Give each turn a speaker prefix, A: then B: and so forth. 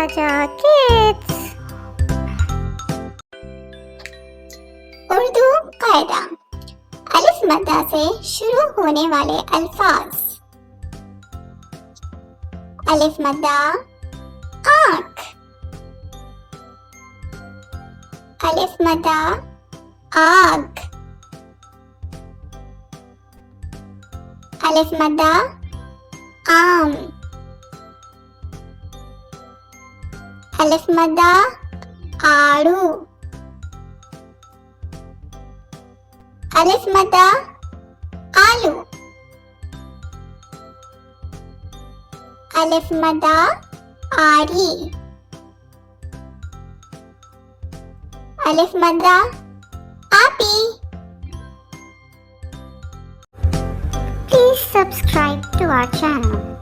A: ताजा किड्स। उर्दू कायदा। अलिफ मद्दा से शुरू होने वाले अल्फाज। अलिफ मद्दा आँख। अलिफ मद्दा आग। अलिफ मद्दा आम। अलिफ मद्दा आड़ू। अलिफ मद्दा आलू। अलिफ मद्दा आरी। अलिफ मद्दा आपी। Please subscribe to our channel.